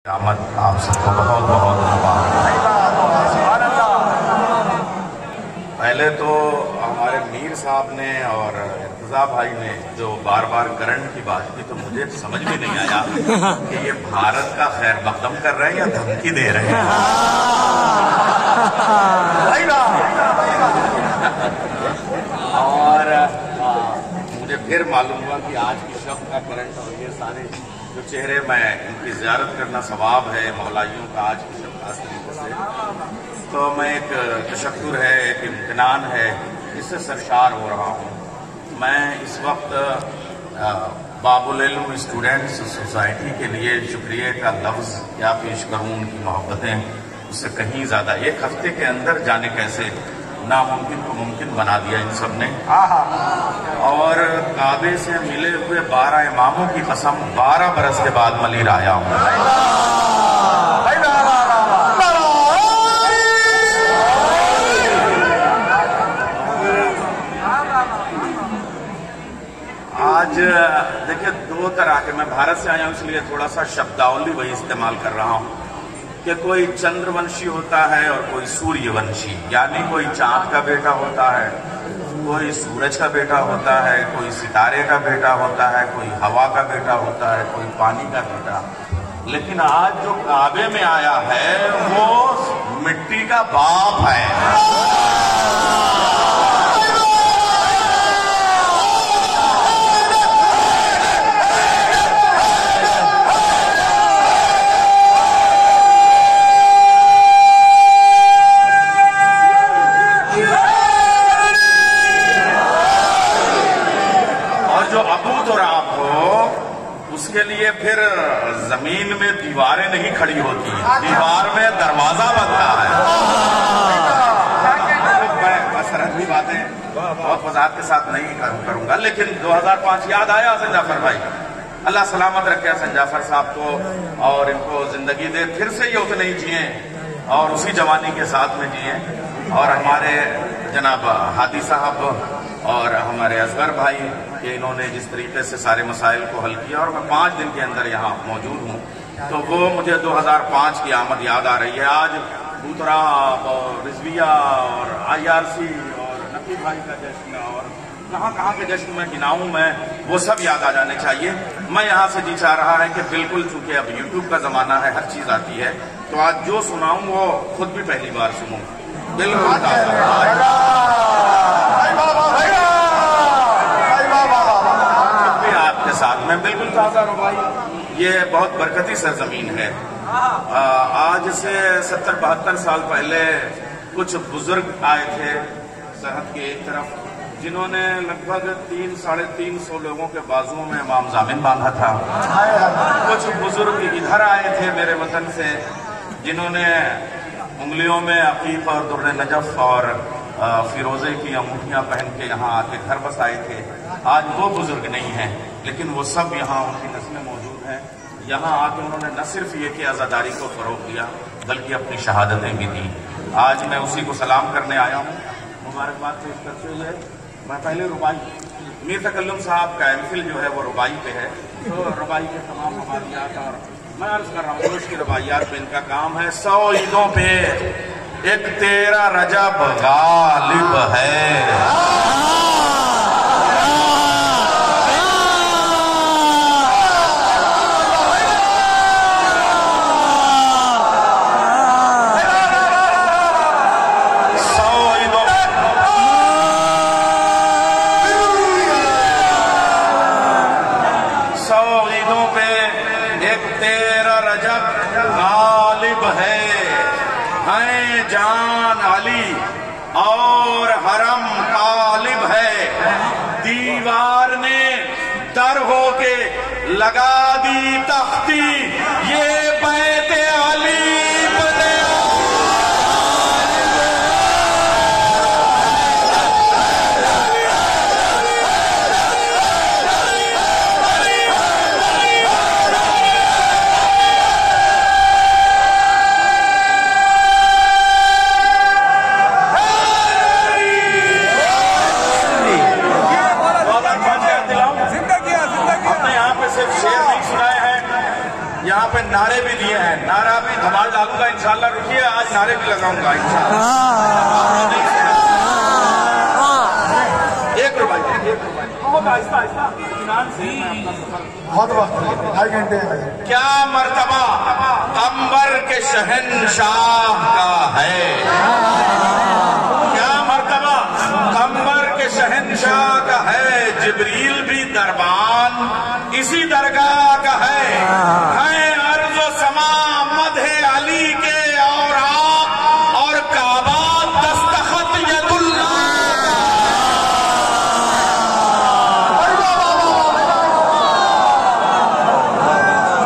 आमद आप सबको बहुत बहुत मुबारक। पहले तो हमारे मीर साहब ने और इर्तजा भाई ने जो बार बार करंट की बात की तो मुझे समझ में नहीं आया कि ये भारत का खैर मकदम कर रहे हैं या धमकी दे रहे हैं। और मुझे फिर मालूम हुआ कि आज की शब का करंट और ये सारे जो चेहरे मैं इनकी ज़ियारत करना सवाब है मौलाइयों का आज की शब खास तरीके से, तो मैं एक तशक्कुर है, एक इम्तिनान है, इससे सरशार हो रहा हूँ। मैं इस वक्त बाबुल इल्म स्टूडेंट्स सोसाइटी के लिए शुक्रिया का लफ्ज़ क्या पेश करूँ। उनकी मोहब्बतें उससे कहीं ज़्यादा, एक हफ्ते के अंदर जाने कैसे नामुमकिन को मुमकिन बना दिया इन सब ने। और काबे से मिले हुए 12 इमामों की कसम 12 बरस के बाद मलिर आया हूँ। आज देखिए दो तरह के, मैं भारत से आया हूँ इसलिए थोड़ा सा शब्दावली वही इस्तेमाल कर रहा हूँ कि कोई चंद्रवंशी होता है और कोई सूर्यवंशी, यानी कोई चांद का बेटा होता है, कोई सूरज का बेटा होता है, कोई सितारे का बेटा होता है, कोई हवा का बेटा होता है, कोई पानी का बेटा। लेकिन आज जो काबे में आया है वो मिट्टी का बाप है। उसके लिए फिर जमीन में दीवारें नहीं खड़ी होती, दीवार में दरवाजा बनता है। मैं सरहदी बातें बहुत वजाहत के साथ नहीं करूंगा, लेकिन 2005 याद आया संजाफर भाई, अल्लाह सलामत रखे संजाफर साहब को और इनको जिंदगी दे, फिर से ये उतने ही जिए और उसी जवानी के साथ में जिए। और हमारे जनाब हादी साहब और हमारे असगर भाई कि इन्होंने जिस तरीके से सारे मसाइल को हल किया, और मैं 5 दिन के अंदर यहाँ मौजूद हूँ, तो वो मुझे 2005 की आमद याद आ रही है। आज दूतरा और रिजविया और IRC और नकीब भाई का जश्न और कहाँ के जश्न में गिनाऊँ मैं, वो सब याद आ जाने चाहिए। मैं यहाँ से जी चाह रहा है कि बिल्कुल चूंकि अब यूट्यूब का ज़माना है, हर चीज़ आती है, तो आज जो सुनाऊँ वो खुद भी पहली बार सुनूँ। बिल्कुल आपके साथ में बिल्कुल ताज़ा हूँ भाई। ये बहुत बरकती सरजमीन है। आज से 70-72 साल पहले कुछ बुजुर्ग आए थे सरहद के एक तरफ, जिन्होंने लगभग 300-350 लोगों के बाजुओं में इमाम जामिन बांधा था। कुछ बुजुर्ग इधर आए थे मेरे वतन से, जिन्होंने उंगलियों में अकीक और दुर्र नजफ और फिरोजे की अंगूठियां पहन के यहाँ आके घर बसाए थे। आज वो बुजुर्ग नहीं हैं, लेकिन वो सब यहाँ उनकी नस्लें मौजूद हैं। यहाँ आके उन्होंने न सिर्फ ये कि आज़ादारी को फरोग दिया, बल्कि अपनी शहादतें भी दी। आज मैं उसी को सलाम करने आया हूँ, मुबारकबाद पेश करते हुए। मैं पहले रुबाई, मीर तकल्लुम साहब का MPhil जो है वो रुबाई पे है, तो रुबाई के तमाम हमारियात, और मैं अर्ज कर रहा हूँ उसकी रुबाइयात पे इनका काम है। 100 ईदों पे एक 13 रजब गालिब है। जान अली और हरम तालिब है, दीवार ने दर होके लगा दी तख्ती, ये बैत अली नारे भी मैं नारा भी धमाल डालूंगा इंशाल्लाह। रुकिए, आज नारे भी लगाऊंगा इंशाल्लाह। एक रुपए बहुत आहिस्ता आहिस्ता इत्मीनान से मैं अपना सफर बहुत वक्त 2.5 घंटे। क्या मर्तबा अंबर के शहंशाह का है, क्या मर्तबा अंबर के शहंशाह का है। जिब्रील भी दरबान इसी दरगाह का है अर्ज़ो समा मदहे अली के और आप और काबा दस्तखत यदुल्लाह।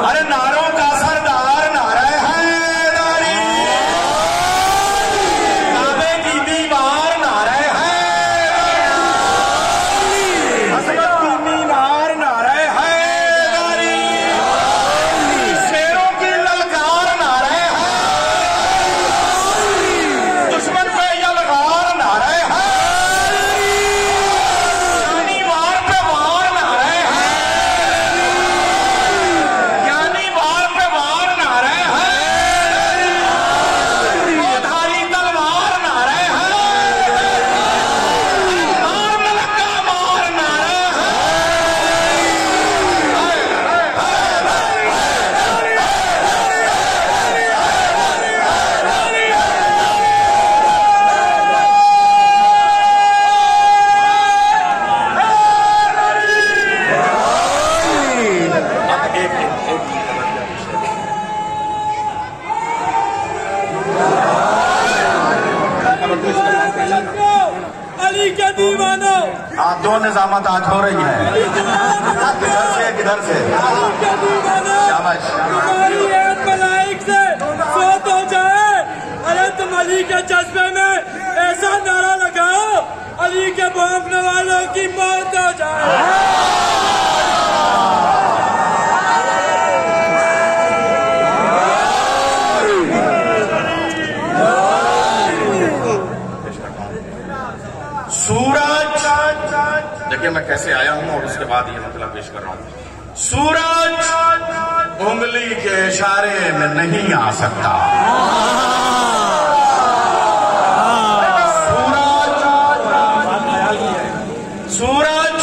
अरे नारों का सरदार नारा हैदरी, काबे की दीवार नारा हैदरी, हज़रत की मीनार नारा हैदरी, शेरों की ललकार नारा हैदरी, दुश्मन पे यलगार नारा हैदरी, यानी वार पे वार नारा हैदरी, यानी वार पे वार नारा हैदरी, धारी तलवार नारा हैदरी, मार ललका मार नारा अली के दीवानों, आज 2 निजामत आज हो रही है। किधर से किधर से अली के दीवानों, शाबाश। तुम्हारी एक मलाइक से सोत हो जाए। अरे तुम अली के जज्बे में ऐसा नारा लगाओ, अली के भौंकने वालों की मौत हो जाए। सूरज, देखिए मैं कैसे आया हूं और उसके बाद ये मतलब पेश कर रहा हूं। सूरज उंगली के इशारे में नहीं आ सकता, सूरज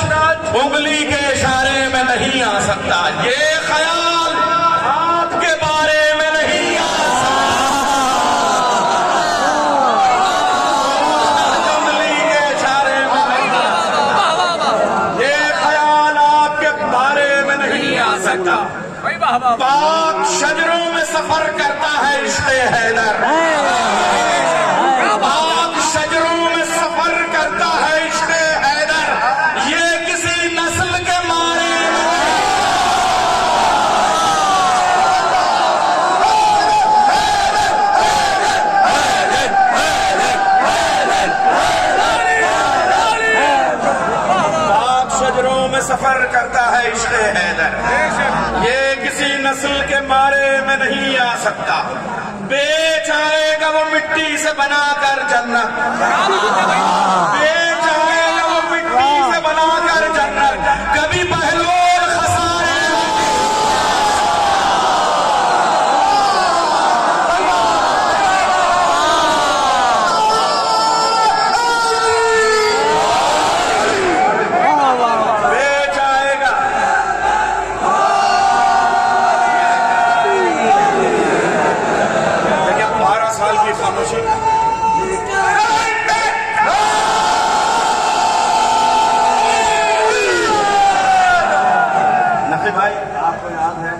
उंगली के इशारे में नहीं आ सकता। ये ख्याल आपके बारे में नहीं आ उंगली के इशारे में नहीं आ सकता। ये ख्याल आपके बारे में नहीं आ सकता। पाक शजरों में सफर करता है इश्क़े हैदर, पाक शजरों में सफर करता है इश्क़े हैदर। ये किसी नस्ल के मारे पाक शजरों में सफर करता है इश्क़े हैदर। ये किसी नस्ल के मारे में नहीं आ सकता। बेच आएगा वो मिट्टी से बनाकर जन्नत, बेच आएगा वो मिट्टी से बनाकर जन्नत। कभी बहलोल खसारे बेच आएगा। देखिए 12 साल की खामोशी, नफी भाई आपको याद है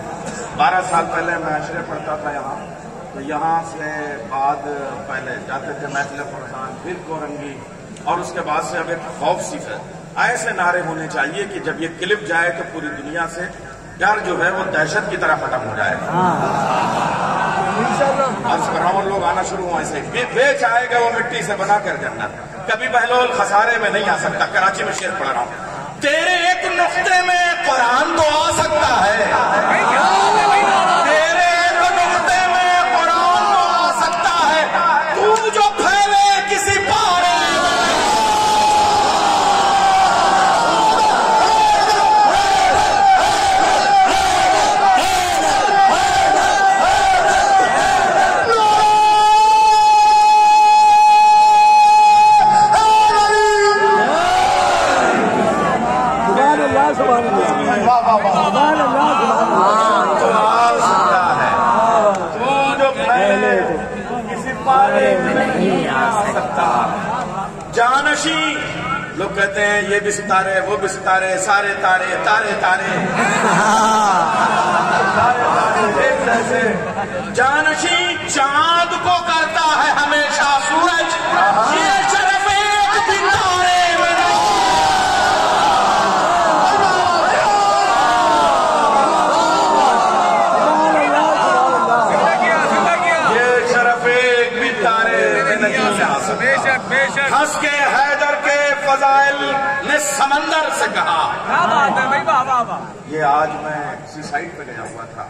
12 साल पहले मैं अशरे पढ़ता था यहाँ, तो यहाँ से बाद पहले जाते थे महफिल फरसान, फिर कोरंगी, और उसके बाद से अब एक खौफ सी है। ऐसे नारे होने चाहिए कि जब ये क्लिप जाए तो पूरी दुनिया से डर जो है वो दहशत की तरह खत्म हो जाए। अर्ज कर रहा हूं लोग आना शुरू हुआ ऐसे, बेच आएगा वो मिट्टी से बनाकर जन्नत। कभी बहलोल खसारे में नहीं आ सकता। कराची में शेर पढ़ रहा हूं, तेरे एक नुक्ते में कुरान तो आ सकता है, तेरे एक नुक्ते में कुरान तो आ सकता है। तू जो फैले किसी पारे जानशी, लोग कहते हैं ये भी सितारे वो भी सितारे, सारे तारे तारे तारे एक जैसे। जानशी चांद को करता है हमेशा सूरज, ये शरफ एक भी तारे में नहीं। ये शरफ एक भी तारे में नहीं आ सकता। हंस के हैदर के फजाइल ने समंदर से कहा। ये आज मैं किसी साइड पे गया हुआ था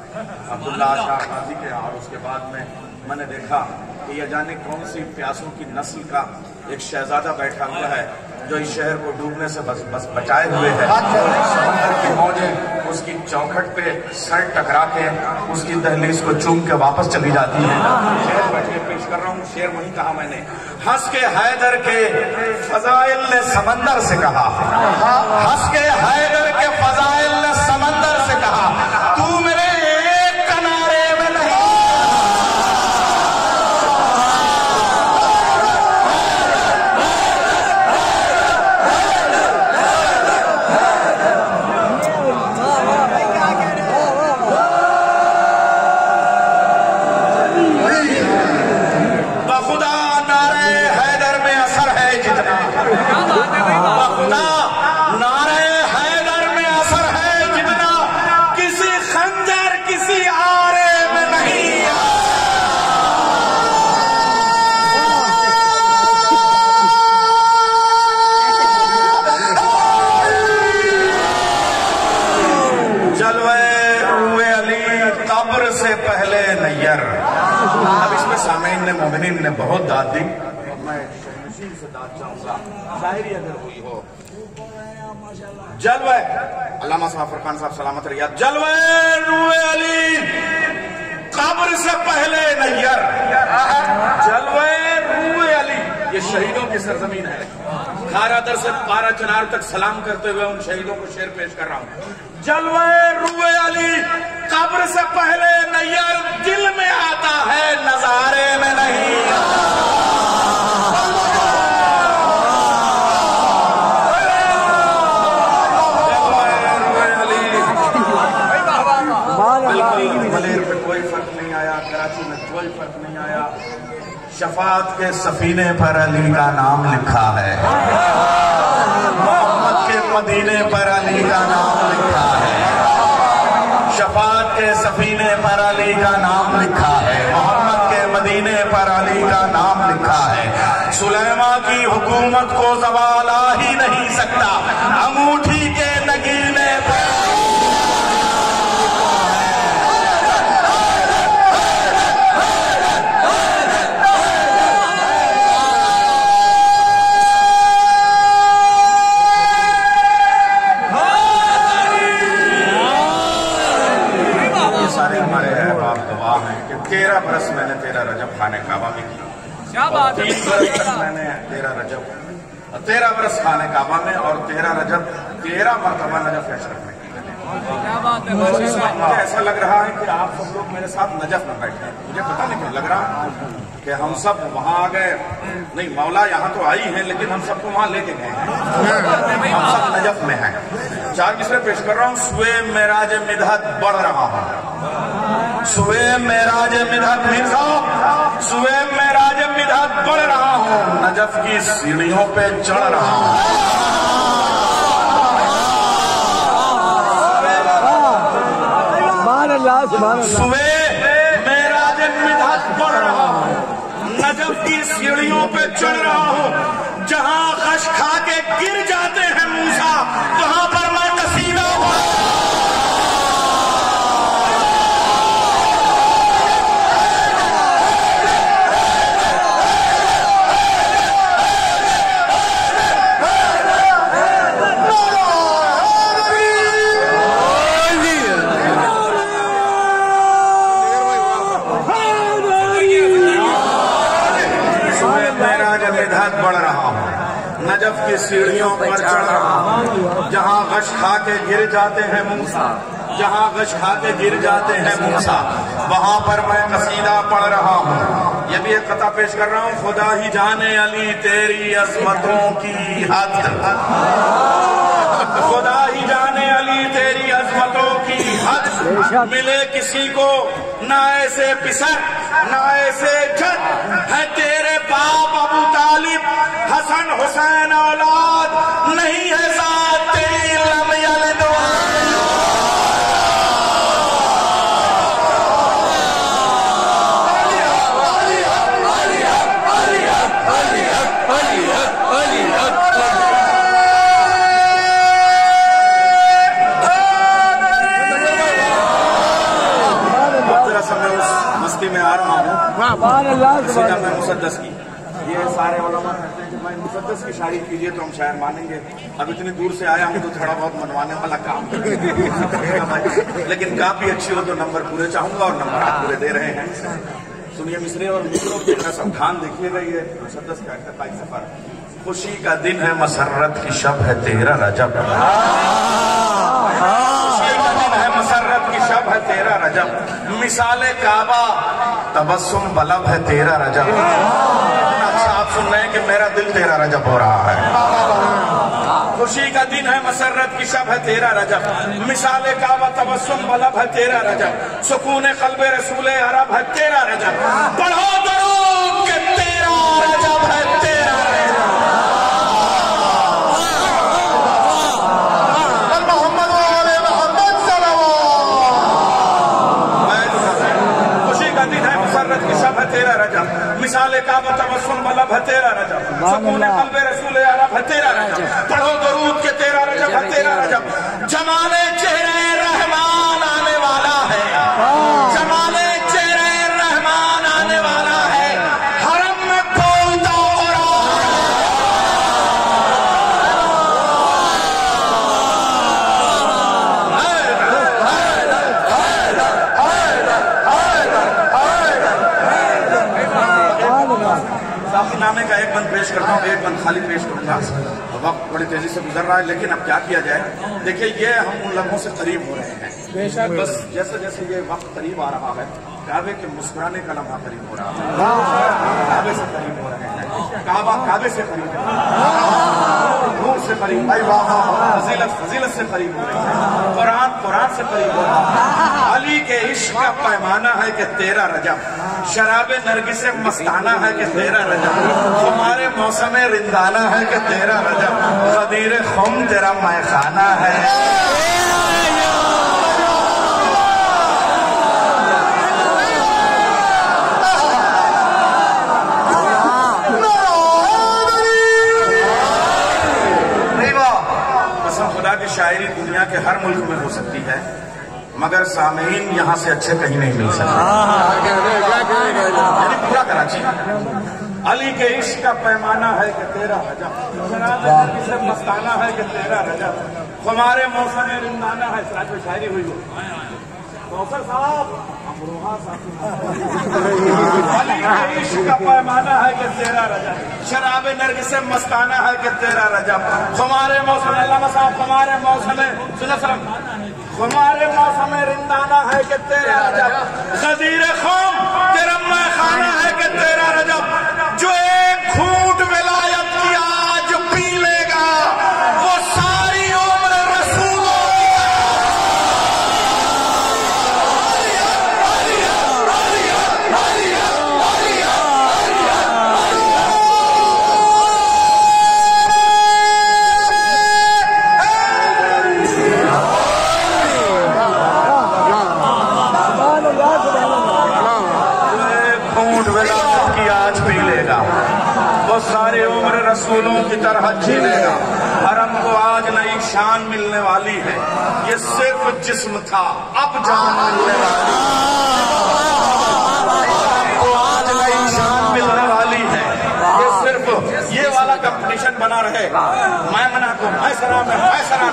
अब्दुल्ला शाह गाजी के, और उसके बाद में मैंने देखा कि ये जाने कौन सी प्यासों की नस्ल का एक शहजादा बैठा हुआ है जो इस शहर को डूबने से बस बचाए हुए है। समंदर की मौजें उसकी चौखट पे सर टकरा के उसकी दहलीज को चूम के वापस चली जाती है। शेर बैठे पेश कर रहा हूँ, शेर वही कहा मैंने। हंस के हैदर के फजाइल ने समंदर से कहा, हंस के हैदर के फजाइल ने समंदर से कहा, तू मेरे एक किनारे में नहीं। बखुदा नारे हैदर में असर है जितना, बखुदा नारे हैदर में असर है जितना, किसी खंजर किसी आरे में नहीं। जलवे रूए अली कब्र से पहले नैयर। अब इसमें सामीन ने मोमिनीन ने बहुत दाद दी, और मैं शहनशीन से दाद चाहूंगा, शायरी अगर हुई हो। जलवे अल्लामा साहब फरकान साहब सलामत रहिया। जलवे रूए अली कब्र से पहले नैयर, जलवे रूए अली, ये शहीदों की सरजमीन है। खारादर से पारा चनार तक सलाम करते हुए उन शहीदों को शेर पेश कर रहा हूं। जलवे रूए अली कब्र से पहले नैयर, दिल में आता है नजारे में नहीं। मलेर पे कोई फर्क नहीं आया, कराची में कोई फर्क नहीं आया, शफात के सफीने पर अली का नाम लिखा है, मोहम्मद के मदीने पर अली का नाम लिखा है, शफात के सफीने पर अली का नाम लिखा है, मोहम्मद के मदीने पर अली का नाम लिखा है। सुलेमा की हुकूमत को ज़वाल आ ही नहीं सकता, अंगूठी के नगीने पर सारे हमारे अहबाब गवाह हैं कि 13 बरस मैंने तेरा रजब खाने काबा में किया, 3 बरस तक मैंने तेरा रजब 13 बरस खाने काबा में, और 13 रजब 13 मरतबा नजफ अशरफ में की मैंने। मुझे ऐसा लग रहा है कि आप सब लोग मेरे साथ नजफ में बैठे हैं, मुझे पता नहीं क्यों लग रहा कि हम सब वहां आ गए। नहीं, मौला यहाँ तो आई हैं, लेकिन हम सबको वहां लेके गए हैं, हम सब नजफ में हैं। 4 मिसरे पेश कर रहा हूँ। सुए मेराज मिदहत बढ़ रहा हूँ, सुए मेराज मिदहत मिर्जा, सुए मेराज मिदहत बढ़ रहा हूँ, नजफ की सीढ़ियों पे चढ़ रहा हूँ। सुए मेराज मिदहत बढ़ रहा हूँ, नजफ की सीढ़ियों पे चढ़ रहा हूँ, जहाँ खश खा के गिर जाते हैं मूसा, वहां पर मैं कसीदा बढ़ रहा हूँ, नजफ की सीढ़ियों पर चढ़ रहा हूँ, जहाँ गश खा के गिर जाते हैं मूसा, जहाँ गश खा के गिर जाते हैं मूसा, वहां पर मैं कसीदा पढ़ रहा हूँ। ये भी एक कथा पेश कर रहा हूँ। खुदा ही जाने अली तेरी अजमतों की हद, खुदा ही जाने अली तेरी अजमतों की हद, मिले किसी को ना ऐसे पिसर ना ऐसे जद, है तेरे बाप अबू तालिब हसन हुसैन औलाद, नहीं है साथ तेरी लम यलिद में आ रहा हूँ। सीधा मैं मुसद्दस की, ये सारे उलमा कहते हैं कि मैं मुसद्दस की शायरी कीजिए तो हम शायर मानेंगे। अब इतनी दूर से आया हूँ तो थोड़ा बहुत मनवाने वाला काम लेकिन काफी अच्छी हो तो नंबर पूरे चाहूंगा और नंबर आप पूरे दे रहे हैं। सुनिए मिसरे और मिसरों के सावधान देखिएगा। ये मुसद्दस का सफर, खुशी का दिन है मसर्रत की शब है तेरा रजब, मसर्रत की शब है तेरा रजब, मिसाले काबा तबस्सुम बलब है तेरा रजब। अच्छा आप सुन रहे हैं कि मेरा दिल तेरा रजब हो रहा है। खुशी का दिन है मसर्रत की शब है तेरा रजब, मिसाले काबा तबस्सुम बलब है तेरा रजब, सुकून क़ल्बे रसूले अरब है तेरा रजब, पढ़ो दरूद के तेरा रजब है तेरा रजब। की शब है तेरा रजब, मिसाले काबा तबस्सुम बलब है तेरा रजब, सुकून क़ल्बे रसूले अरब है तेरा रजब, पढ़ो दरूद के तेरा रजब है तेरा रजब। जमाले चेहरे रहमान आने वाला है, जमाले चेहरे रहमान आने वाला है, हरम में बोलता नामे का एक बंद पेश करता हूँ, एक बंद खाली पेश करूंगा। वक्त बड़ी तेजी से गुजर रहा है लेकिन अब क्या किया जाए। देखिए ये हम उन लम्हों से करीब हो रहे हैं, बस जैसे जैसे ये वक्त करीब आ रहा है, काबे के मुस्कुराने का लम्हा करीब हो रहा है, काबे से करीब हो रहे हैं, काबा काबे से करीब हो रहा है, नूर से करीब, फजीलत फजीलत से करीब हो रही है, कुरान कुरान से करीब हो रहा है। अली के इश्क का पैमाना है कि तेरा रजब, शराबे नरगिस से मस्ताना है कि तेरा रजब, हमारे मौसम रिंदाना है कि तेरा रजब, गदीर खुम तेरा मैखाना है। खुदा की शायरी दुनिया के हर मुल्क में हो सकती है मगर सामीन यहाँ से अच्छे कहीं नहीं मिल सकते। यानी पूरा कराची अली के इश्क का पैमाना है कि तेरा रजब, से मस्ताना है कि तेरा रजब, हमारे मौसम रिंदाना है। आज में शायरी हुई हो कौसर साहब, अली के इश्क का पैमाना है कि तेरा रजब, शराब नर्गिस से मस्ताना है कि तेरा रजब, हमारे मौसम अल्लामा साहब हमारे मौसम सुनो सर, हमारे मौसम रिंदाना है कि तेरा रजब, गदीर खुम तेरा मैखाना है कि तेरा रजब, जो एक घूंट विलायत की आज पी लेगा वो सारी उम्र रसूलों सारी उम्र रसूलों की तरह जी लेगा। हरम को आज नई शान मिलने वाली है, ये सिर्फ जिस्म था अब जान मिलने वाली को आज नई शान मिलने वाली है, ये सिर्फ ये वाला कंपटीशन बना रहेगा। मैं मना को मैं सरा में मैं सरा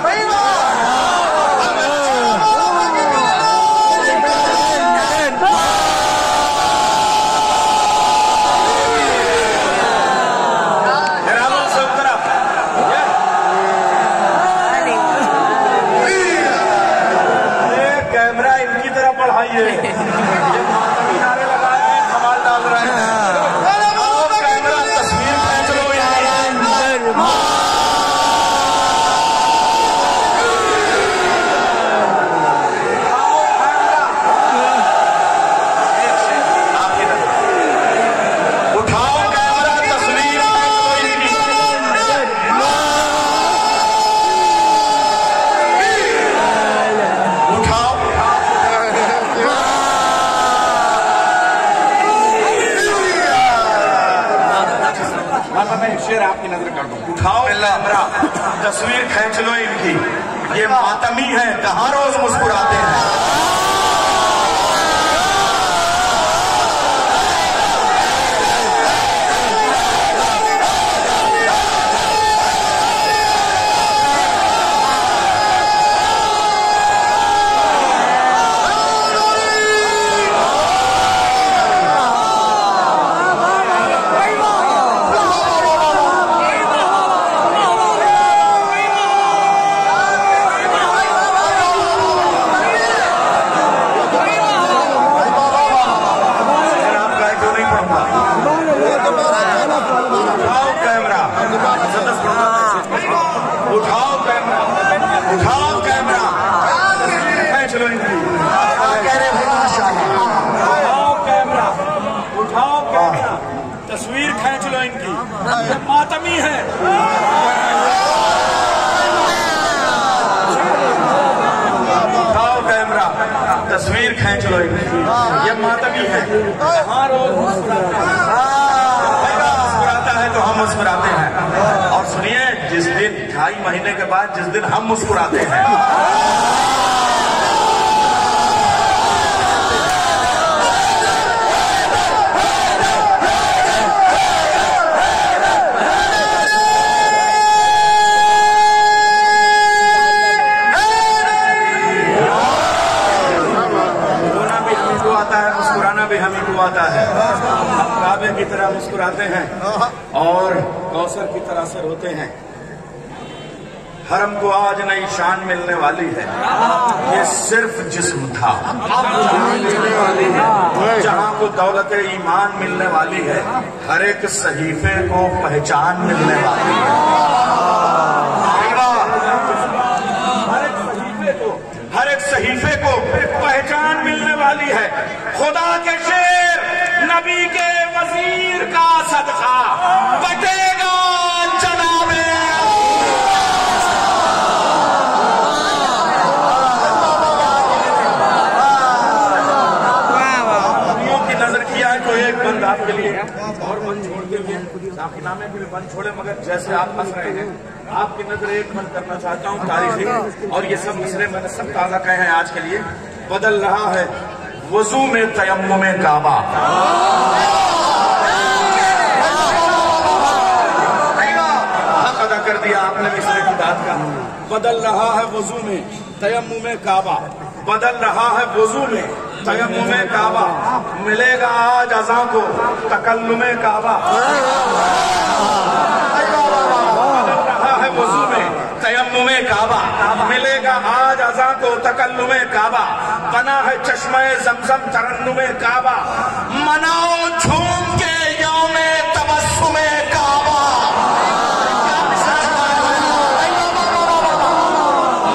आपकी नजर कर दूं। उठाओ कैमरा, तस्वीर खींच लो इनकी। ये मातमी है, कहाँ रोज मुस्कुराते हैं। तस्वीर खींच लो इनकी, मातमी है। उठाओ कैमरा, तस्वीर खींच लो इनकी। ये मातमी है, हाँ रोज मुस्कुराता है तो हम मुस्कुराते हैं। और सुनिए, जिस दिन 2.5 महीने के बाद जिस दिन हम मुस्कुराते हैं, भी हमें को आता है। हम काबे की तरह मुस्कुराते हैं और कौसर की तरह से रोते हैं। हरम को आज नई शान मिलने वाली है। ये सिर्फ जिस्म था, जहां को दौलत ईमान मिलने वाली है। हर एक सहीफे को पहचान मिलने वाली है। हर एक सहीफे को पहचान मिलने वाली है। खुदा के शेर नबी के वजीर का सदका बटेगा जनाबे। दुनिया की नजर किया है तो एक बंद आपके लिए और मन छोड़ते हुए साकिना में भी मन छोड़े, मगर जैसे आप हंस रहे हैं आपकी नजर एक मन करना चाहता हूँ तारीखी। और ये सब मसले मैंने सब ताज़ा कहे हैं आज के लिए। बदल रहा है वजू में तयम्मुम काबा। हक अदा कर दिया आपने मिसरे की दाद का। बदल रहा है वजू में तयम्मुम काबा, बदल रहा है वजू में तयम्मुम काबा। मिलेगा आज अज़ां को तकल्लुम काबा। वजू में तयम्मुम काबा, मिलेगा आज अज़ां को तकल्लुम काबा। बना है चश्मे ज़मज़म तरन्नुम काबा। मनाओ झूम के यौमे तबस्सुम काबा।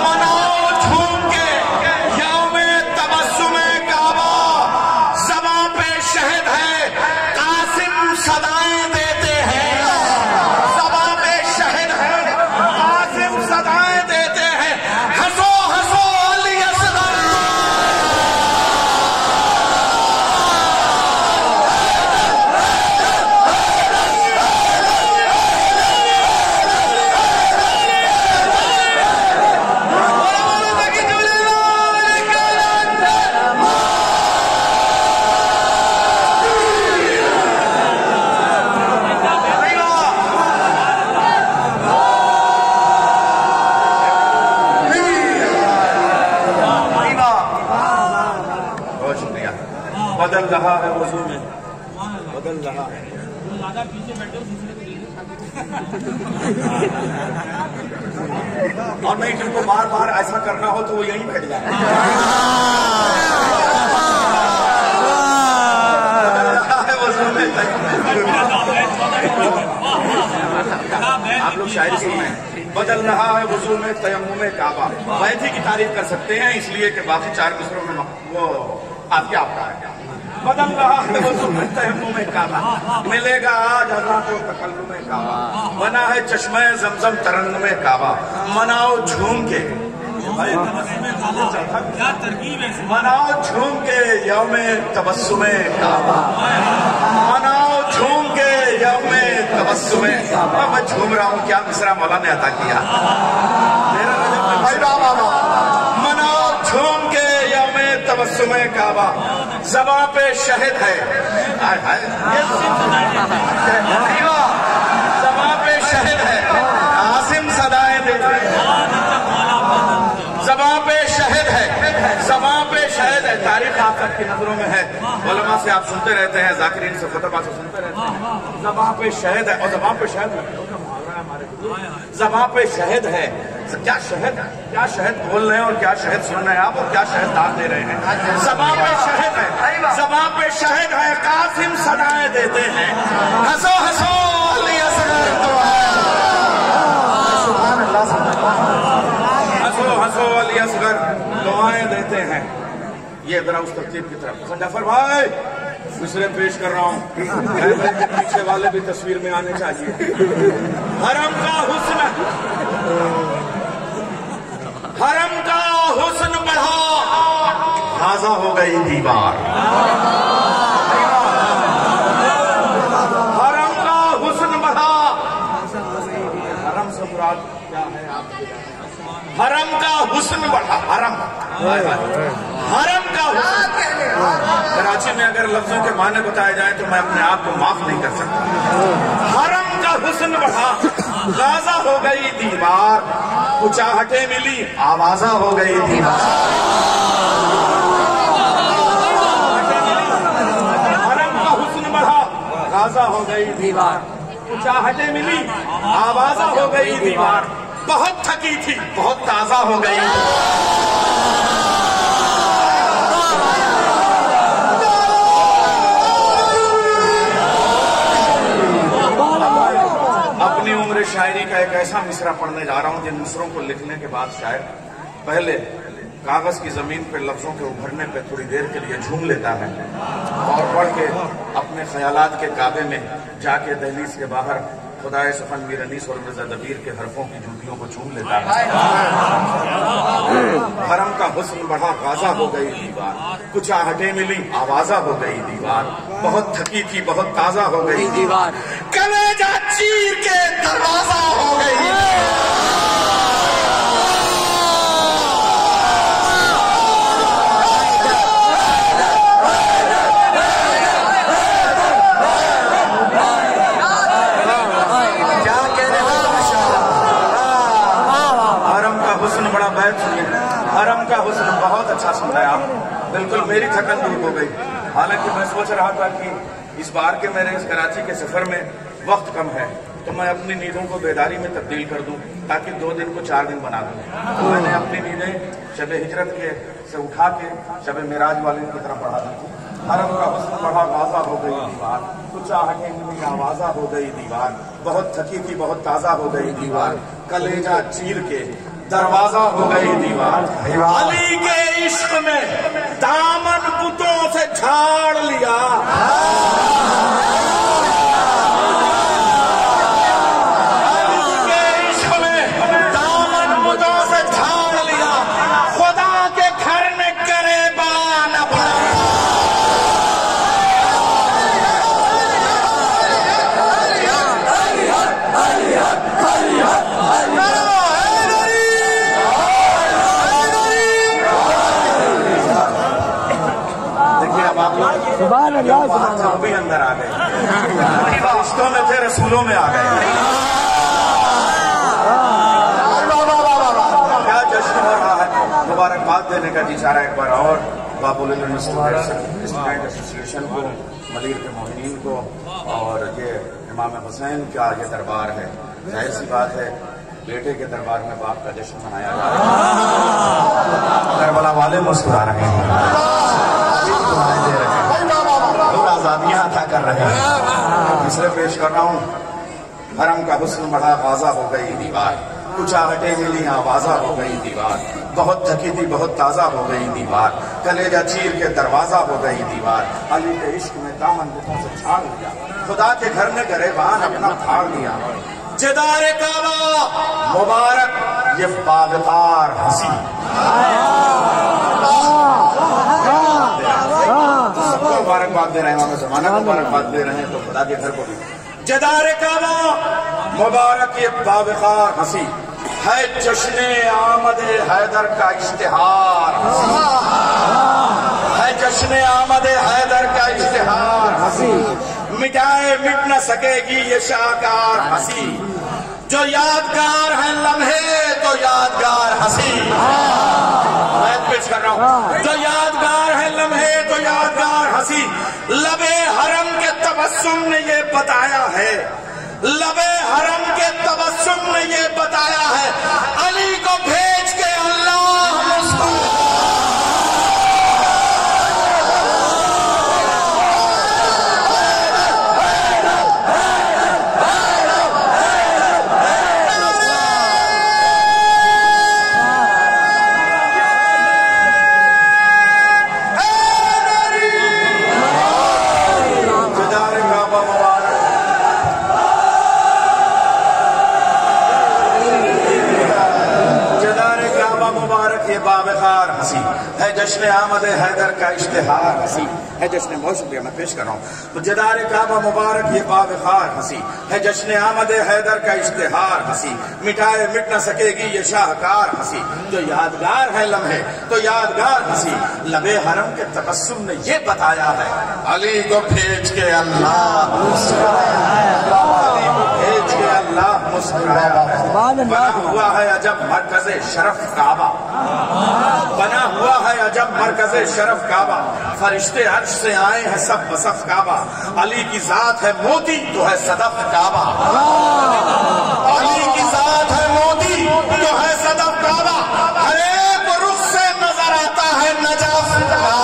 मनाओ झूम के यौमे तबस्सुम काबा। ज़बां पे शहद है कासिम सदाएं देते हैं। सदाएं देते हैं, हंसो हंसो अली असगर। बदल रहा है वजू में, बदल रहा है। और नहीं जिनको बार बार ऐसा करना हो तो वो यहीं बैठ जाए। बदल रहा है वजू में। आप लोग शायरी सुने। बदल रहा है वजू में तयम्मुम काबा। वैथी की तारीफ कर सकते हैं इसलिए कि बाकी 4 मिसरों में वो आपका है। बदल रहा है वजू में तयम्मुम काबा। मिलेगा आज अज़ां को तकल्लुम काबा। बना है चश्मे ज़मज़म तरन्नुम काबा। मनाओ झूम के, क्या तरकीब है। मनाओ झूम के यौमे तबस्सुम काबा। मनाओ झूम के यौमे तबस्सुम काबा। मैं झूम रहा हूँ, क्या मिसरा मौला ने अता किया। मनाओ झूम के यौमे तबस्सुमे काबा, ज़बां पे शहद है, ज़बां पे शहद है, आसिम सदाएं देते हैं, ज़बां पे शहद है, ज़बां पे शहद है। तारीख आप सबकी नजरों में है, उलमा से आप सुनते रहते हैं, जाकिरीन से खुतबा से सुनते रहते हैं, ज़बां पे शहद है। और ज़बां पे शहद है, ज़बां पे शहद है। क्या शहद बोल रहे हैं और क्या शहद सुन रहे हैं आप, और क्या शहद दाग दे रहे हैं। ज़बां पे शहद है, ज़बां पे शहद है, कासिम सदाएं देते हैं। हंसो हंसो अली असगर, हंसो हंसो अली असगर दुआएं देते हैं। ये जरा उस तरतीब की तरफ। जाफर भाई दूसरे पेश कर रहा हूँ, पीछे वाले भी तस्वीर में आने चाहिए। हरम का हुस्न, हरम का हुस्न बढ़ा, ताजा हो गई दीवार। हरम का हुस्न बढ़ा, हरम से मुराद क्या है आपके? हरम का हुस्न बढ़ा, हरम का हुस्न। कराची में अगर लफ्जों के माने बताए जाए तो मैं अपने आप को माफ नहीं कर सकता। हरम का हुस्न बढ़ा, गाजा हो गई दीवार, कुचाहटे मिली, आवाजा हो गई दीवार। हरम का हुस्न बढ़ा, गाजा हो गई दीवार, कुचाहटे मिली, आवाजा हो गई दीवार। बहुत थकी थी, बहुत ताजा हो गई। अपनी उम्र शायरी का एक ऐसा मिसरा पढ़ने जा रहा हूं जिन मिसरों को लिखने के बाद शायर पहले कागज की जमीन पर लफ्जों के उभरने पे थोड़ी देर के लिए झूम लेता है और पढ़ के अपने ख्यालात के काबे में जाके दहलीज के बाहर खुदाए सफन मीर अनीस और मिर्जा दबीर के हरफों की जूतियों को चूम लेता है। हरम का हुस्न बढ़ा, गाजा हो गई दीवार, कुचाहटे मिली, आवाजा हो गई दीवार। बहुत थकी थी, बहुत ताजा हो गई दीवार, कलेजा चीर के दरवाजा हो गई। हरम का हुस्न बहुत अच्छा सुना है आप, बिल्कुल मेरी थकन दूर हो गई। हालांकि मैं सोच रहा था कि इस बार के मेरे इस कराची के सफर में वक्त कम है तो मैं अपनी नींदों को बेदारी में तब्दील कर दूं ताकि 2 दिन को 4 दिन बना दूं। तो मैंने अपनी नींदें शब हिजरत के से उठा के शब मेराज वाले की तरफ बढ़ा दी। हरम का हुस्न बढ़ा, गाजा हो गई दीवार, कुचाहटे मिली, आवाजा हो गई दीवार। बहुत थकी थी, बहुत ताजा हो गई दीवार, कलेजा चीर के दरवाजा हो गई दीवार। अली के इश्क में दामन बुतों से झाड़ लिया, अली के इश्क में दामन बुतों से झाड़ लिया, खुदा के घर में गरेबान अपना। भी अंदर आ गए, रिश्तों में थे, रसूलों में आ गए। क्या जश्न हो रहा है, मुबारकबाद देने का जी चाह रहा है एक बार और बाबुल स्टूडेंट एसोसिएशन को, मदीर के मोहिनीन को, और ये इमाम हुसैन का ये दरबार है। जाहिर सी बात है बेटे के दरबार में बाप का जश्न मनाया जा रहा है। करबला वाले मुस्कुरा रहे हैं, दे रहे हैं, आजादियां अता कर रहे हैं। तीसरे पेश कर रहा हूं, हरम का हुस्न बढ़ा, गाजा हो गई दीवार, कुचाहटे मिली, आवाजा हो गई दीवार। बहुत थकी थी, बहुत ताजा हो गई दीवार, कलेजा चीर के दरवाजा हो गई दीवार। अली के इश्क में दामन बुतों से छाड़ लिया, खुदा के घर में गरेबान अपना फाड़ लिया। जिदारे काबा मुबारक ये बागतार हंसी, सबको मुबारकबाद दे रहे हैं, जमाना मुबारकबाद दे रहे हैं तो खुदा के घर को भी। जिदारे काबा मुबारक ये बावकार हंसी है जश्ने आमद हैदर का इश्तिहार, है जश्ने आमद हैदर का इश्तिहार हंसी, मिटाए मिट न सकेगी ये शाहकार हंसी, जो यादगार है लम्हे तो यादगार हंसी। मैं पेश कर रहा हूं, जो यादगार है लम्हे तो यादगार हंसी, लबे हरम के तबस्सुम ने ये बताया है, लबे हरम के तबस्सुम ने ये बताया है, अली को भेज के अल्लाह मुस्कुराया। है जश्न आमद हैदर का इश्तिहार हंसी, है जश्न बहुत शुक्रिया मैं पेश कर रहा हूँ। तो जदार काबा मुबारक ये बावखार हंसी, है जश्न आमद हैदर का इश्तिहार हंसी, मिटाए मिट न सकेगी ये शाहकार हंसी, जो यादगार है लम्हे तो यादगार हंसी, लबे हरम के तबस्सुम ने ये बताया है, अली को भेज के अल्लाह मुस्कुराया है, अली को भेज के अल्लाह मुस्कुराया है। बना हुआ है अजब मरकज़े शरफ काबा, बना हुआ है अजब मरकज़े शरफ काबा, फरिश्ते अर्श से आए हैं सब बसफ काबा, अली की जात है मोती तो है सदफ काबा, अली की जात है मोती तो है सदफ काबा, हर एक रुख से नजर आता है नजफ काबा।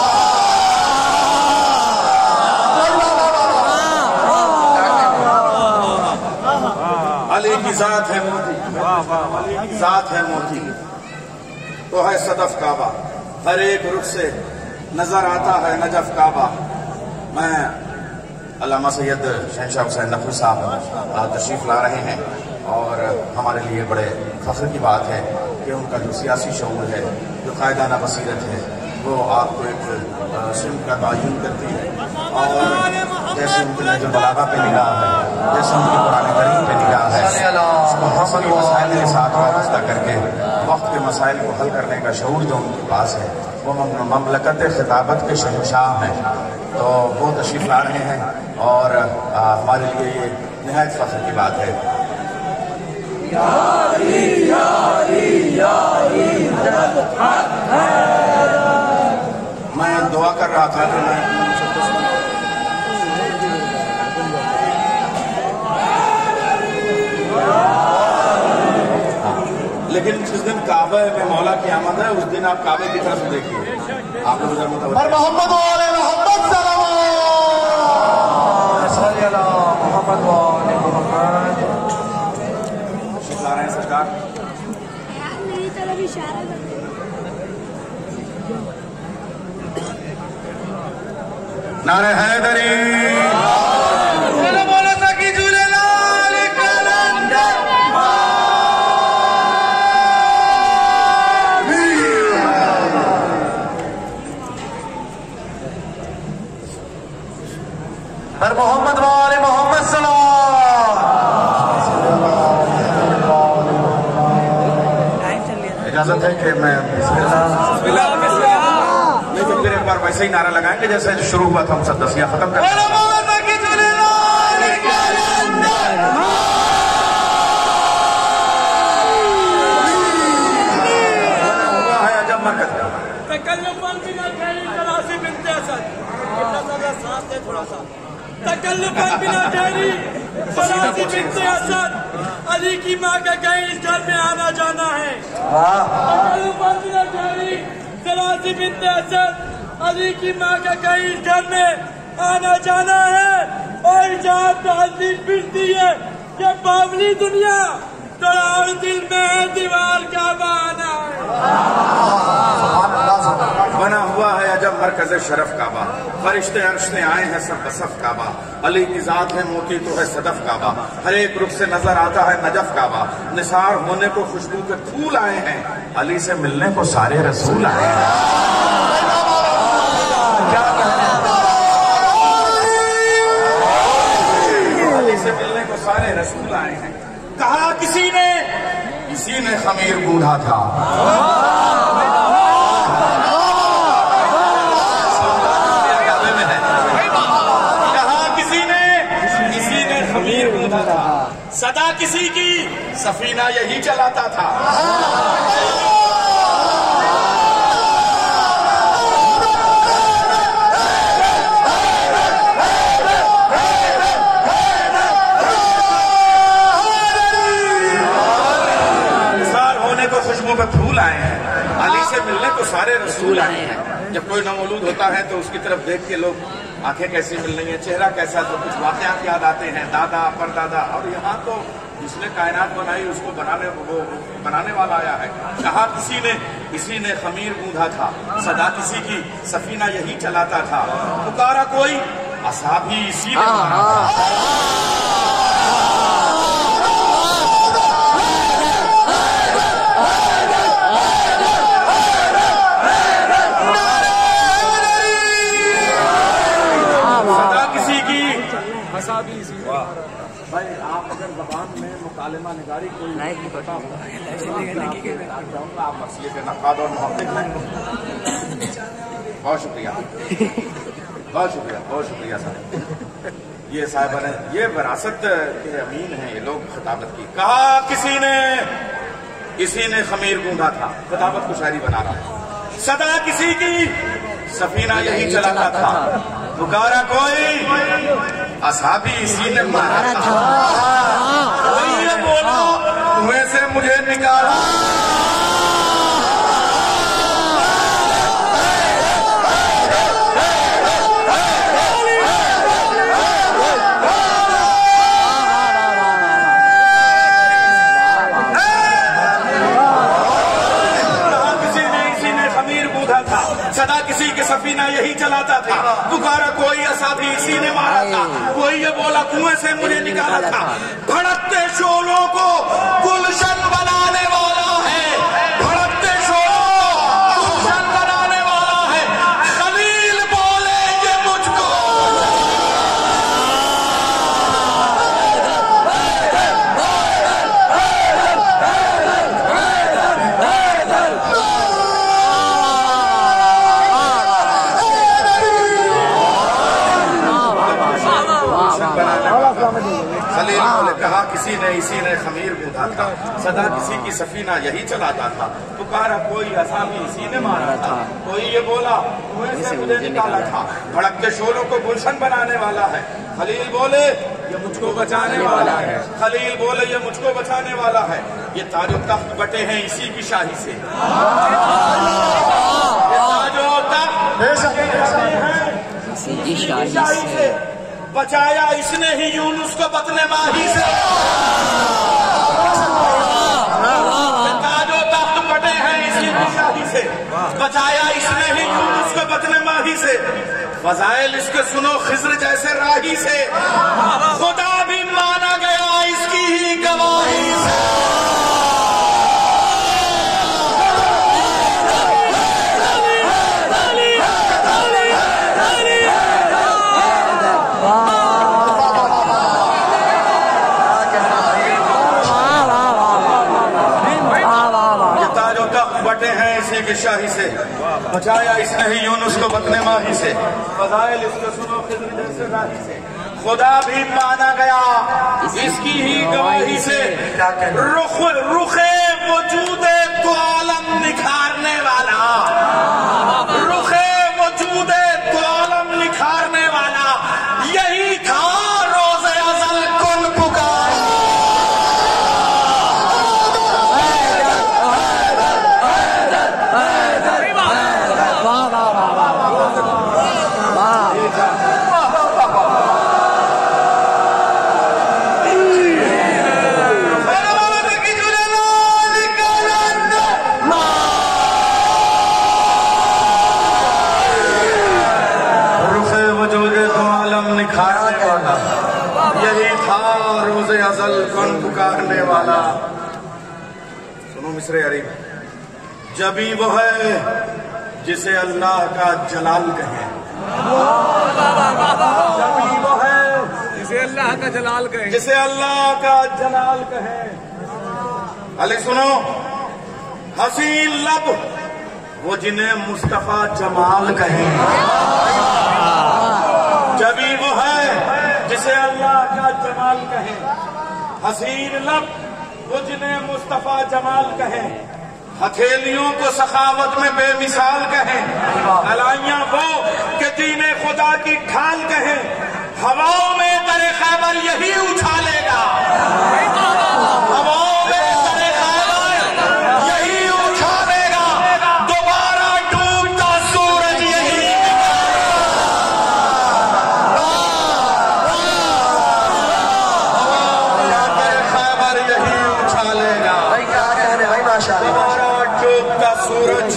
अली की जात है मोती, अली की जात है मोती तो है सदफ काबा, हर एक रुख से नजर आता है नजफ काबा। मैं अल्लामा सैयद शहनशाह हुसैन नकवी साहब तशरीफ ला रहे हैं और हमारे लिए बड़े फख्र की बात है कि उनका जो सियासी शऊर है, जो कायदाना बसीरत है, वो आपको एक सिम्त का तयन करती है। और जैसे उनकी नजर बलागा पे निगाह है, जैसे उनकी कुरान करीम पे निगाह है, मोहम्मद मसाइल के साथ वाबस्ता करके वक्त के मसाइल को हल करने का शऊर जो उनके पास है, वो ममलकत खिताबत के शहंशाह हैं। तो वो तशरीफ ला रहे हैं और हमारे लिए ये निहायत फख्र की बात है। मैं दुआ कर रहा था कि मैं लेकिन जिस दिन काबे में मौला की आमद है उस दिन आप काबे की तरफ देखिए, आप लोग मोहम्मद शिखला रहे हैं सरकार। मेरी तरफ इशारा करते नारे हैदरी मोहम्मद वाले मोहम्मद इजाजत है कि मैं नहीं तो फिर एक बार वैसे ही नारा लगाएंगे जैसे शुरू हुआ था, हम सब दसिया खत्म कर अजब मरकज थोड़ा सा तकल्लुफ़न बिना ठहरी सलासी बिन्ते असद, अली की माँ का कहीं इस घर में आना जाना है। तकल्लुफ़न बिना ठहरी सलासी बिन्ते असद, अली की माँ का कहीं इस घर में आना जाना है। और जहाँ तहजीब फिरती है कि बावली दुनिया तो दिल में है दीवार का बहाना है। बना हुआ है अजब मरकज़े शरफ काबा, फरिश्ते अर्श से आए हैं सब बसफ काबा, अली की जात है मोती तो है सदफ काबा, हर एक रुख से नजर आता है नजफ काबा, निसार होने को खुशबू के फूल आए हैं, अली से मिलने को सारे रसूल आए हैं। अली से मिलने को सारे रसूल आए हैं, किसी ने खमीर गूंधा था। सदा किसी की सफीना यही चलाता था। इंतजार होने को खुशबू पे फूल आए हैं, अली से मिलने को सारे रसूल आए हैं। जब कोई नमौलूद होता है तो उसकी तरफ देख के लोग आंखें कैसी मिल रही हैं, चेहरा कैसा, तो कुछ वाकयात याद आते हैं, दादा परदादा। और यहाँ तो जिसने कायनात बनाई उसको बनाने वाला आया है। कहा किसी ने खमीर गूंधा था, सदा किसी की सफीना यही चलाता था। पुकारा कोई असाभी इसी ने मारा था। भाई आप अगर जबान में मुकालमा निगारी कोई आप मसीह के नक़ाद और मुहक़्क़िक़ हैं। बहुत शुक्रिया, बहुत शुक्रिया, बहुत शुक्रिया साहब। ये साहिबा ने, ये विरासत के अमीन हैं ये लोग। खिताबत की कहा किसी ने खमीर गूंधा था, खिताबत को शायरी बना रहा। सदा किसी की सफीना यही चलाता था। पुकारा कोई असाबी इसी ने मारा था। कोई ये बोलो कुएं से मुझे निकाला। सदा किसी के सफीना यही चलाता था। पुकारा कोई असाबी इसी ने मारा था। कोई ये बोला कुएं से मुझे निकाला था। भड़कते शोलों को गुलशन बनाने वाला है, भड़कते शोलों को गुलशन बनाने वाला है। खलील बोले ये मुझको खलील बोले कहा इसी ने खमीर गूंधा था। सदा किसी की सफीना यही चलाता था। पुकारा कोई असाबी इसी ने मारा था। कोई ये बोला कुएं से मुझे निकाला था। भड़कते शोलों को गुलशन बनाने वाला है। खलील बोले ये मुझको बचाने वाला है। खलील बोले ये मुझको बचाने वाला है। ये ताजो तख्त बटे हैं इसी की शाही से। ये ताजो तख्त इसी की शाही से। बचाया इसने ही यूनुस को बतने माही से। ताजो तख्त बटे हैं इसी की शाही से। बचाया इसने ही यूनुस को बतने माही से। फजाइल इसके सुनो खिज्र जैसे राही से। खुदा भी माना गया इसकी ही गवाही से। बटे हैं इसी की शाही से। बचाया इसने ही यूनुस को बतने माही से। फजाइल इसके सुनो खिज्र जैसे राही से। खुदा भी माना गया इसकी ही गवाही से। रुखे वजूदे तो आलम निखारने वाला, रुखे वजूदे तो आलम निखारने वाला यही था रोज़े अज़ल कुन पुकार। यही था रोज़े अज़ल कौन पुकारने वाला। सुनो मिसरे अरीब। जबी वो है जिसे अल्लाह का जलाल कहे। जबी वो है जिसे अल्लाह का जलाल कहे, जिसे अल्लाह का जलाल कहे। अली सुनो, हसीन लब वो जिन्हें मुस्तफा जमाल कहे, जबी वो है जिसे अल्लाह का जमाल कहे। हसीन लब वो जिन्हें मुस्तफा जमाल कहे, हथेलियों को सखावत में बेमिसाल कहे, कलाइयां वो कि दीने खुदा की ढाल कहे। हवाओं में करे खैबर यही उछालेगा, हवाओं में करे खैबर यही उछालेगा, दोबारा डूबता सूरज यही करे खैबर यही उछालेगा, दोबारा डूबता सूरज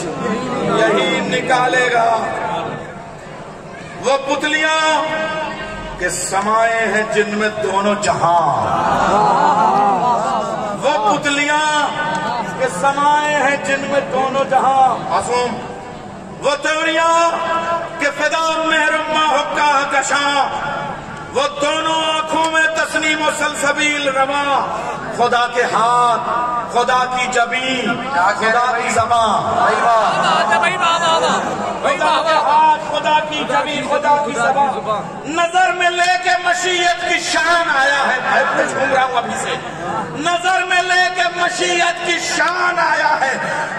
यही निकालेगा। वो पुतलियां के समाए हैं जिनमें दोनों जहां, वो पुतलियां के समाए हैं जिनमें दोनों जहां। मासूम वो त्योरियां के फिदा मेहरुमा हुक्का कशा, वो दोनों आंखों में तस्नीम और सलसबील रवा। खुदा के हाथ, खुदा की जबीन, खुदा की ज़बान, खुदा के हाथ, खुदा की जबीन, खुदा की ज़बान। नजर में लेके मशीयत की शान आया है, मैं झूम रहा हूं अभी से। नजर में लेके मशीयत की शान आया है,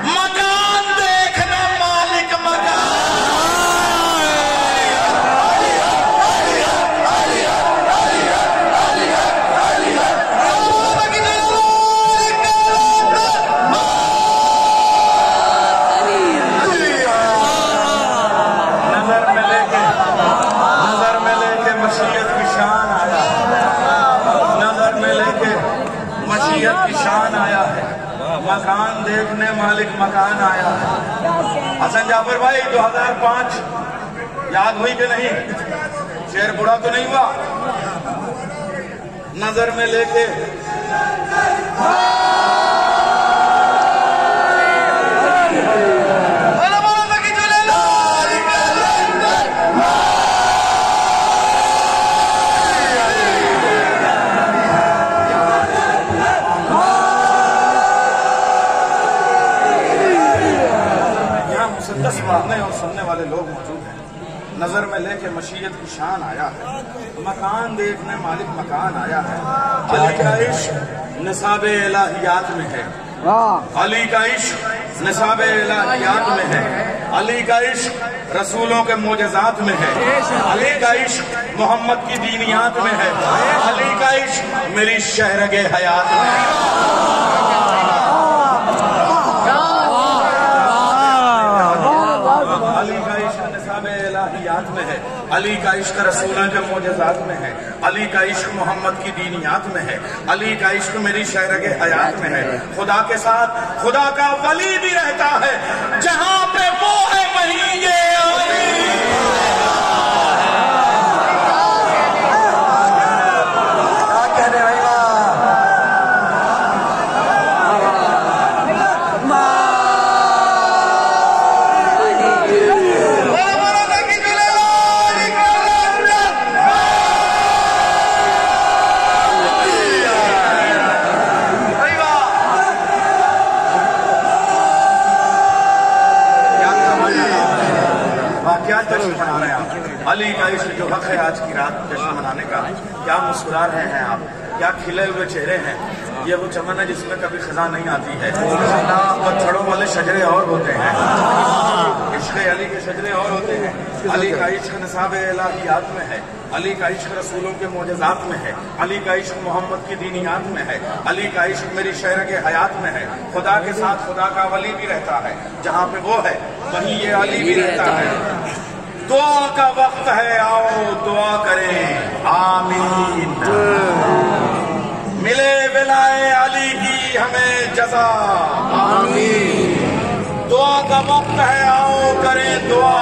मकान देखना मालिक मकान। की शान आया है, मकान देखने मालिक मकान आया है। हसन जाफर भाई 2005 याद हुई कि नहीं? शेर बुरा तो नहीं हुआ? नजर में लेके पढ़ने और सुनने वाले लोग मौजूद हैं। नजर में लेके मशीयत की शान आया है, मकान देखने मालिक मकान आया है। अली का इश्क निसाबे इलाहियात में है, अली का इश्क निसाबे इलाहियात में है। अली का इश्क रसूलों के मोजज़ात में है, अली का इश्क मोहम्मद की दीनियात में है, अली का इश्क मेरी शहरगे हयात में है। अली का इश्क निसाबे इलाहियात में है, अली का इश्क रसूलों के मोजज़ात में है, अली का इश्क मोहम्मद की दीनियात में है, अली का इश्क मेरी शहरगे हयात में है। खुदा के साथ खुदा का वली भी रहता है, जहां पे वो है वहीं ये अली। क्या जश्न मना रहे हैं आप? अली का इश्क जो हक है आज की रात जश्न मनाने का। क्या मुस्कुरा रहे हैं आप, क्या खिले हुए चेहरे हैं। ये वो चमन है जिसमें कभी खजा नहीं आती है। पत्थरों वाले शजरे और होते हैं, इश्क अली के शजरे और होते हैं। अली का इश्क निसाबे इलाहियात में है, अली का इश्क रसूलों के मोजज़ात में है, अली का इश्क मोहम्मद की दीनियात में है, अली का इश्क मेरी शहरगे हयात में है। खुदा के साथ खुदा का वली भी रहता है, जहाँ पे वो है वहीं ये अली भी रहता है। दुआ का वक्त है, आओ दुआ करें आमीन। मिले विलाए अली की हमें जज़ा आमीन। दुआ का वक्त है, आओ करें दुआ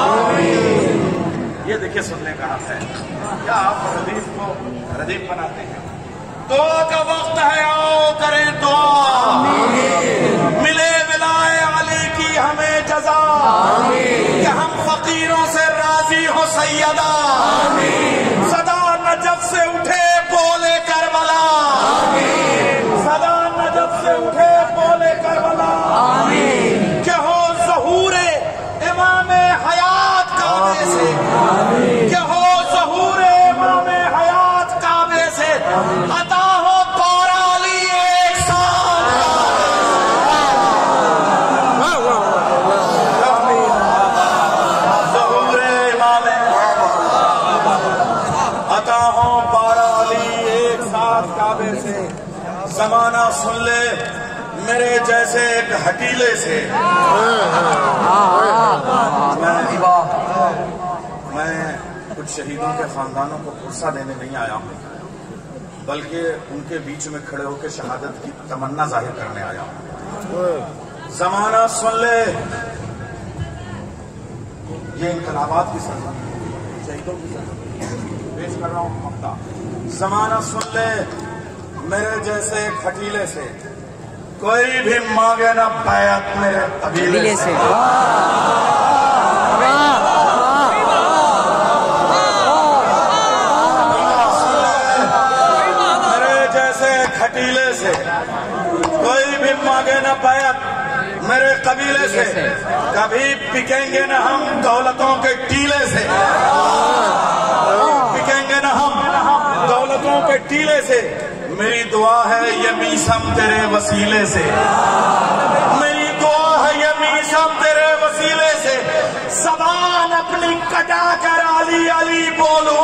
आमीन। ये देखिए सुनने का हक है, क्या आप हदीस को रदीफ बनाते हैं? दुआ का वक्त है, आओ करें दुआ आमीन। मिले विलाए अली की हमें जज़ा आमीन। कि हम फकीरों से राजी हो सैयदा आमीन। सदा नजफ से उठे बोले करबला आमीन। सदा नजफ से उठे अता हो पाराली एक साथ ज़हूरे इमाम अता हो पाराली एक साथ काबे से जमाना सुन ले मेरे जैसे एक हकीले से। मैं कुछ शहीदों के खानदानों को पुरसा देने नहीं आया हूं, बल्कि उनके बीच में खड़े होकर शहादत की तमन्ना जाहिर करने आया हूं। जमाना सुन ले, ये इनकलाबात की सरजमीन, शहीदों की सरजमीन पेश कर रहा हूं ममता। जमाना सुन ले मेरे जैसे एक हकीले से, कोई भी मांगे ना बैत मेरे कबीले से। मेरे जैसे खटीले से कोई भी मांगे ना बैत मेरे कबीले से, कभी पिकेंगे ना हम दौलतों के टीले से, पिकेंगे ना हम दौलतों के टीले से। मेरी दुआ है ये मीसम तेरे वसीले से, मेरी दुआ है ये मीसम तेरे वसीले से, ज़बान अपनी कटा कर अली अली बोलूं